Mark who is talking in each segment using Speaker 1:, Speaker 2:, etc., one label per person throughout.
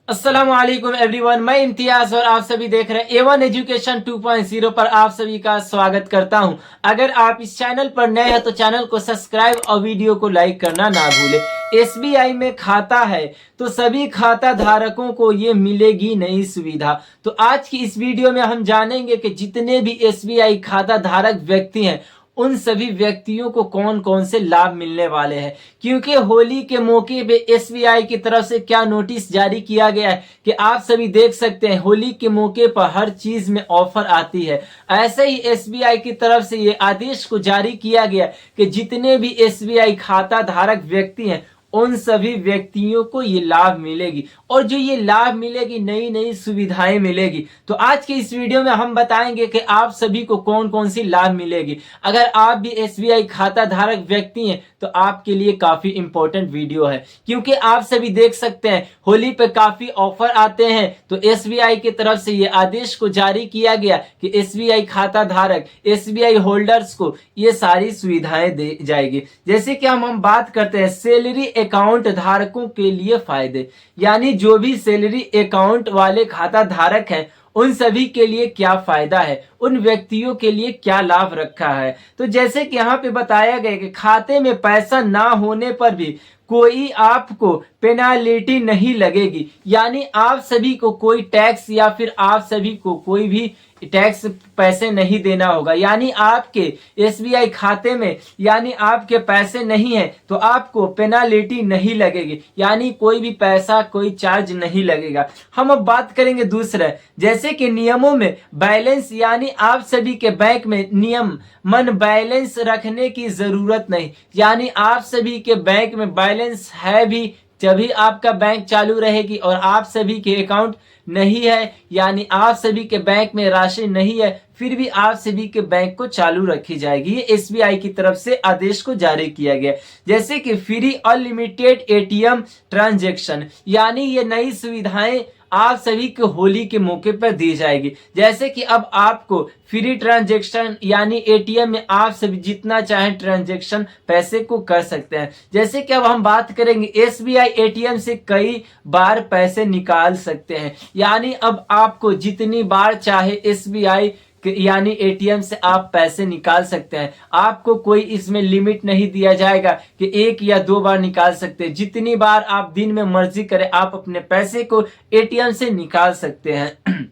Speaker 1: अस्सलाम वालेकुम एवरीवन, मैं इम्तियाज और आप सभी देख रहे हैं A1 एजुकेशन 2.0 पर आप सभी का स्वागत करता हूं। अगर आप इस चैनल पर नए हैं तो चैनल को सब्सक्राइब और वीडियो को लाइक करना ना भूलें। SBI में खाता है तो सभी खाता धारकों को ये मिलेगी नई सुविधा। तो आज की इस वीडियो में हम जानेंगे कि जितने भी SBI खाता धारक व्यक्ति हैं उन सभी व्यक्तियों को कौन कौन से लाभ मिलने वाले हैं, क्योंकि होली के मौके पे एसबीआई की तरफ से क्या नोटिस जारी किया गया है कि आप सभी देख सकते हैं होली के मौके पर हर चीज में ऑफर आती है। ऐसे ही एसबीआई की तरफ से ये आदेश को जारी किया गया कि जितने भी एसबीआई खाता धारक व्यक्ति हैं उन सभी व्यक्तियों को ये लाभ मिलेगी और जो ये लाभ मिलेगी नई नई सुविधाएं मिलेगी। तो आज के इस वीडियो में हम बताएंगे कि आप सभी को कौन कौन सी लाभ मिलेगी। अगर आप भी एसबीआई खाता धारक व्यक्ति हैं तो आपके लिए काफी इंपॉर्टेंट वीडियो है, क्योंकि आप सभी देख सकते हैं होली पे काफी ऑफर आते हैं। तो एसबीआई की तरफ से ये आदेश को जारी किया गया कि एसबीआई खाता धारक एसबीआई होल्डर्स को ये सारी सुविधाएं दी जाएगी। जैसे कि हम बात करते हैं सैलरी अकाउंट धारकों के लिए फायदे, यानी जो भी सैलरी अकाउंट वाले खाता धारक हैं उन सभी के लिए क्या फायदा है, उन व्यक्तियों के लिए क्या लाभ रखा है। तो जैसे कि यहाँ पे बताया गया कि खाते में पैसा ना होने पर भी कोई आपको पेनाल्टी नहीं लगेगी, यानी आप सभी को कोई टैक्स या फिर आप सभी को कोई भी टैक्स पैसे नहीं देना होगा। यानी आपके एसबीआई खाते में यानी आपके पैसे नहीं है तो आपको पेनाल्टी नहीं लगेगी, यानी कोई भी पैसा कोई चार्ज नहीं लगेगा। हम अब बात करेंगे दूसरा, जैसे कि नियमों में बैलेंस, यानी आप सभी के बैंक में नियम मन बैलेंस रखने की जरूरत नहीं, यानी आप सभी के बैंक में बैलेंस है भी तभी आपका बैंक चालू रहेगी और आप सभी के अकाउंट नहीं है यानी आप सभी के बैंक में राशि नहीं है फिर भी आप सभी के बैंक को चालू रखी जाएगी। ये एसबीआई की तरफ से आदेश को जारी किया गया। जैसे कि फ्री अनलिमिटेड एटीएम ट्रांजैक्शन, यानी ये नई सुविधाएं आप सभी को होली के मौके पर दी जाएगी। जैसे कि अब आपको फ्री ट्रांजैक्शन यानी एटीएम में आप सभी जितना चाहे ट्रांजैक्शन पैसे को कर सकते हैं। जैसे कि अब हम बात करेंगे एसबीआई एटीएम से कई बार पैसे निकाल सकते हैं, यानी अब आपको जितनी बार चाहे एसबीआई यानी एटीएम से आप पैसे निकाल सकते हैं। आपको कोई इसमें लिमिट नहीं दिया जाएगा कि एक या दो बार निकाल सकते हैं, जितनी बार आप दिन में मर्जी करें आप अपने पैसे को एटीएम से निकाल सकते हैं।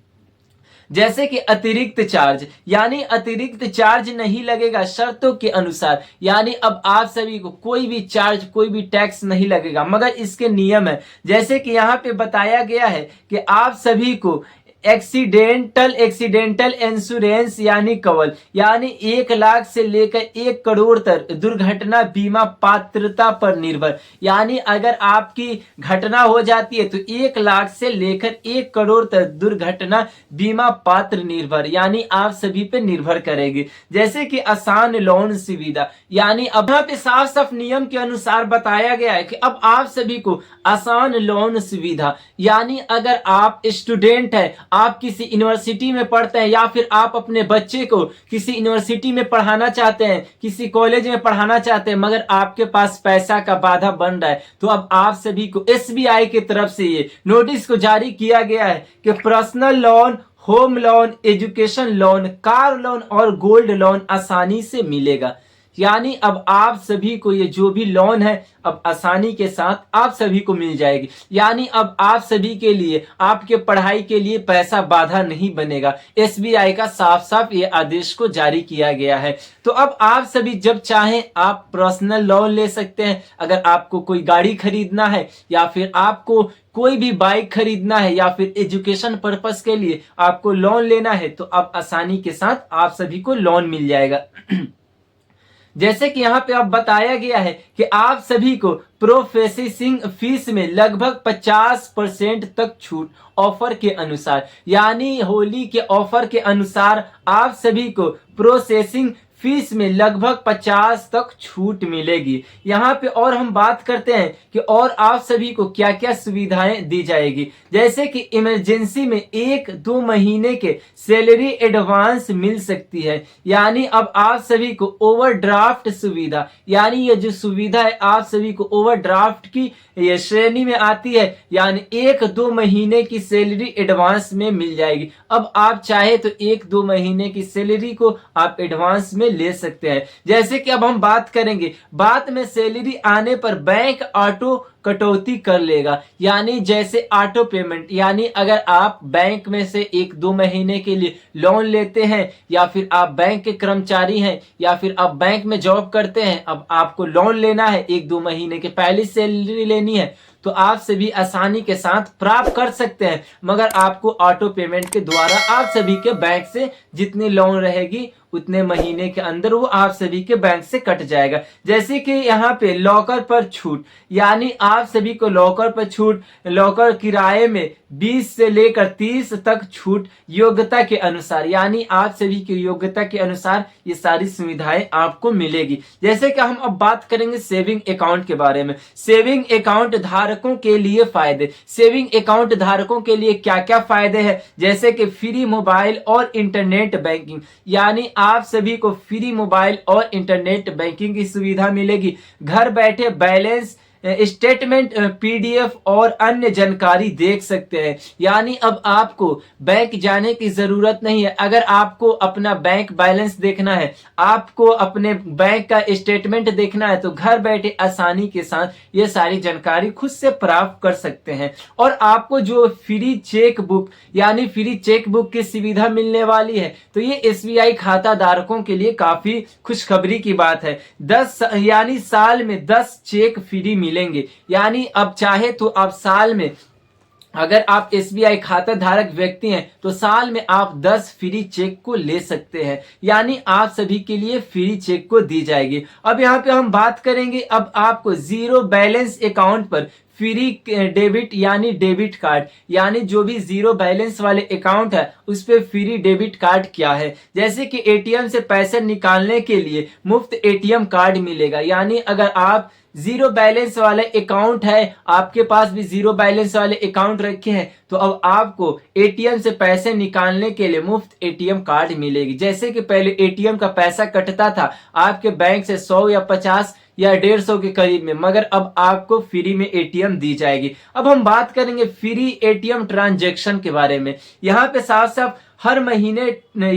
Speaker 1: जैसे कि अतिरिक्त चार्ज, यानी अतिरिक्त चार्ज नहीं लगेगा शर्तों के अनुसार, यानी अब आप सभी को कोई भी चार्ज कोई भी टैक्स नहीं लगेगा, मगर इसके नियम है। जैसे कि यहाँ पे बताया गया है कि आप सभी को एक्सीडेंटल इंश्योरेंस यानी कवर, यानी 1 लाख से लेकर 1 करोड़ तक दुर्घटना बीमा पात्रता पर निर्भर, यानी अगर आपकी घटना हो जाती है तो 1 लाख से लेकर 1 करोड़ तक दुर्घटना बीमा पात्र निर्भर, यानी आप सभी पे निर्भर करेगी। जैसे कि आसान लोन सुविधा, यानी अब यहाँ पे साफ साफ नियम के अनुसार बताया गया है कि अब आप सभी को आसान लोन सुविधा, यानी अगर आप स्टूडेंट है, आप किसी यूनिवर्सिटी में पढ़ते हैं या फिर आप अपने बच्चे को किसी यूनिवर्सिटी में पढ़ाना चाहते हैं, किसी कॉलेज में पढ़ाना चाहते हैं, मगर आपके पास पैसा का बाधा बन रहा है, तो अब आप सभी को एसबीआई की तरफ से ये नोटिस को जारी किया गया है कि personal loan, home loan, education loan, car loan और गोल्ड लोन आसानी से मिलेगा। यानी अब आप सभी को ये जो भी लोन है अब आसानी के साथ आप सभी को मिल जाएगी, यानी अब आप सभी के लिए आपके पढ़ाई के लिए पैसा बाधा नहीं बनेगा। एसबीआई का साफ साफ ये आदेश को जारी किया गया है। तो अब आप सभी जब चाहें आप पर्सनल लोन ले सकते हैं। अगर आपको कोई गाड़ी खरीदना है या फिर आपको कोई भी बाइक खरीदना है या फिर एजुकेशन पर्पस के लिए आपको लोन लेना है तो अब आसानी के साथ आप सभी को लोन मिल जाएगा। जैसे कि यहाँ पे अब बताया गया है कि आप सभी को प्रोसेसिंग फीस में लगभग 50% तक छूट ऑफर के अनुसार, यानी होली के ऑफर के अनुसार आप सभी को प्रोसेसिंग फीस में लगभग 50 तक छूट मिलेगी। यहाँ पे और हम बात करते हैं कि और आप सभी को क्या क्या सुविधाएं दी जाएगी, जैसे कि इमरजेंसी में 1-2 महीने के सैलरी एडवांस मिल सकती है। यानी अब आप सभी को ओवरड्राफ्ट सुविधा, यानी ये जो सुविधा है आप सभी को ओवरड्राफ्ट की ये श्रेणी में आती है, यानी 1-2 महीने की सैलरी एडवांस में मिल जाएगी। अब आप चाहे तो 1-2 महीने की सैलरी को आप एडवांस में ले सकते हैं। जैसे कि अब हम बात करेंगे, बाद में सैलरी आने पर बैंक ऑटो कटौती कर लेगा, यानी जैसे ऑटो पेमेंट, यानी अगर आप बैंक में से 1-2 महीने के लिए लोन लेते हैं, या फिर आप बैंक के कर्मचारी हैं, या फिर आप बैंक में जॉब करते हैं, अब आपको लोन लेना है 1-2 महीने के पहले सैलरी लेनी है, तो आप सभी आसानी के साथ प्राप्त कर सकते हैं, मगर आपको ऑटो पेमेंट के द्वारा आप सभी के बैंक से जितनी लोन रहेगी उतने महीने के अंदर वो आप सभी के बैंक से कट जाएगा। जैसे कि यहाँ पे लॉकर पर छूट, यानी आप सभी को लॉकर पर छूट, लॉकर किराए में 20 से लेकर 30 तक छूट योग्यता के अनुसार, यानी आप सभी की योग्यता के अनुसार ये सारी सुविधाएं आपको मिलेगी। जैसे कि हम अब बात करेंगे सेविंग अकाउंट के बारे में। सेविंग अकाउंट धारकों के लिए फायदे, सेविंग अकाउंट धारकों के लिए क्या क्या फायदे हैं, जैसे कि फ्री मोबाइल और इंटरनेट बैंकिंग, यानी आप सभी को फ्री मोबाइल और इंटरनेट बैंकिंग की सुविधा मिलेगी। घर बैठे बैलेंस स्टेटमेंट, पीडीएफ और अन्य जानकारी देख सकते हैं, यानी अब आपको बैंक जाने की जरूरत नहीं है। अगर आपको अपना बैंक बैलेंस देखना है, आपको अपने बैंक का स्टेटमेंट देखना है, तो घर बैठे आसानी के साथ ये सारी जानकारी खुद से प्राप्त कर सकते हैं। और आपको जो फ्री चेक बुक, यानी फ्री चेक बुक की सुविधा मिलने वाली है, तो ये एसबीआई खाता धारकों के लिए काफी खुशखबरी की बात है। 10 यानी साल में 10 चेक फ्री मिलेंगे, यानी अब चाहे तो आप साल में, अगर आप एसबीआई खाता धारक व्यक्ति हैं, तो साल में आप 10 फ्री चेक को ले सकते हैं, यानी आप सभी के लिए फ्री चेक को दी जाएगी। अब यहाँ पे हम बात करेंगे, अब आपको जीरो बैलेंस अकाउंट पर फ्री डेबिट, यानी डेबिट कार्ड, यानी जो भी जीरो बैलेंस वाले अकाउंट है उस पे फ्री डेबिट कार्ड क्या है, जैसे कि एटीएम से पैसे निकालने के लिए मुफ्त एटीएम कार्ड मिलेगा। यानी अगर आप जीरो बैलेंस वाले अकाउंट है, आपके पास भी जीरो बैलेंस वाले अकाउंट रखे हैं, तो अब आपको एटीएम से पैसे निकालने के लिए मुफ्त एटीएम कार्ड मिलेगी। जैसे कि पहले एटीएम का पैसा कटता था आपके बैंक से 100 या 50 या 150 के करीब में, मगर अब आपको फ्री में एटीएम दी जाएगी। अब हम बात करेंगे फ्री एटीएम ट्रांजैक्शन के बारे में। यहाँ पे साफ साफ हर महीने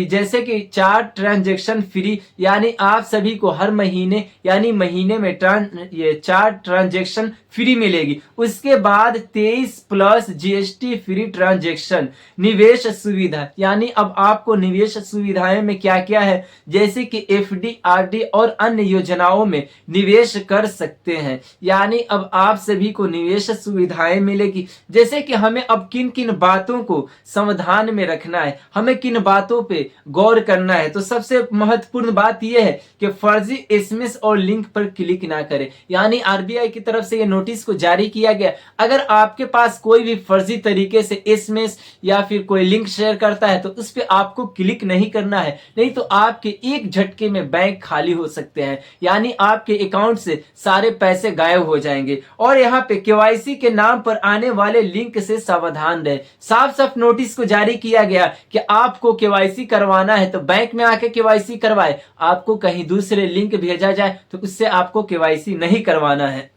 Speaker 1: जैसे कि 4 ट्रांजैक्शन फ्री, यानी आप सभी को हर महीने, यानी महीने में 4 ट्रांजैक्शन फ्री मिलेगी। उसके बाद 23 प्लस जीएसटी फ्री ट्रांजैक्शन। निवेश सुविधा, यानी अब आपको निवेश सुविधाएं में क्या क्या है, जैसे कि एफडी, आरडी और अन्य योजनाओं में निवेश कर सकते हैं, यानी अब आप सभी को निवेश सुविधाएं मिलेगी। जैसे कि हमें अब किन किन बातों को सावधान में रखना है, हमें किन बातों पे गौर करना है, तो सबसे महत्वपूर्ण बात यह है कि फर्जी एसएमएस और लिंक पर क्लिक ना करें। यानी आरबीआई की तरफ से ये नोटिस को जारी किया गया, अगर आपके पास कोई भी फर्जी तरीके से एसएमएस या फिर कोई लिंक शेयर करता है तो उस पे आपको क्लिक नहीं करना है, नहीं तो आपके एक झटके में बैंक खाली हो सकते हैं, यानी आपके अकाउंट से सारे पैसे गायब हो जाएंगे। और यहाँ पे केवाईसी के नाम पर आने वाले लिंक से सावधान रहे। साफ साफ नोटिस को जारी किया गया कि आपको केवाईसी करवाना है तो बैंक में आके केवाईसी करवाए, आपको कहीं दूसरे लिंक भेजा जाए तो उससे आपको केवाईसी नहीं करवाना है।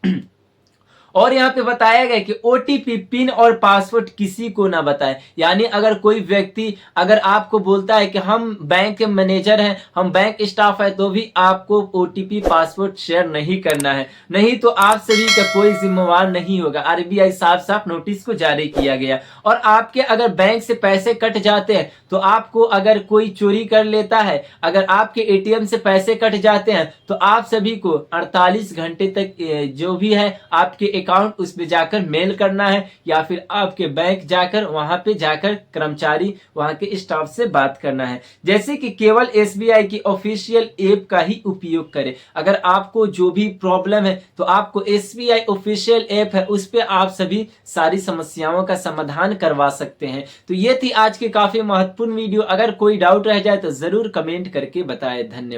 Speaker 1: और यहाँ पे बताया गया कि ओटीपी, पिन और पासवर्ड किसी को ना बताएं, यानी अगर कोई व्यक्ति अगर आपको बोलता है कि हम बैंक के मैनेजर हैं, हम बैंक स्टाफ है, तो भी आपको ओटीपी, पासवर्ड शेयर नहीं करना है, नहीं तो आप सभी का कोई जिम्मेवार नहीं होगा। आरबीआई साफ साफ नोटिस को जारी किया गया। और आपके अगर बैंक से पैसे कट जाते हैं तो आपको अगर कोई चोरी कर लेता है, अगर आपके एटीएम से पैसे कट जाते हैं तो आप सभी को 48 घंटे तक जो भी है आपके अकाउंट उस पे जाकर मेल करना है, या फिर आपके बैंक जाकर वहां पे जाकर कर्मचारी वहां के स्टाफ से बात करना है। जैसे कि केवल एसबीआई की ऑफिशियल ऐप का ही उपयोग करें। अगर आपको जो भी प्रॉब्लम है तो आपको एसबीआई ऑफिशियल ऐप है, उस पे आप सभी सारी समस्याओं का समाधान करवा सकते हैं। तो ये थी आज की काफी महत्वपूर्ण वीडियो। अगर कोई डाउट रह जाए तो जरूर कमेंट करके बताएं। धन्यवाद।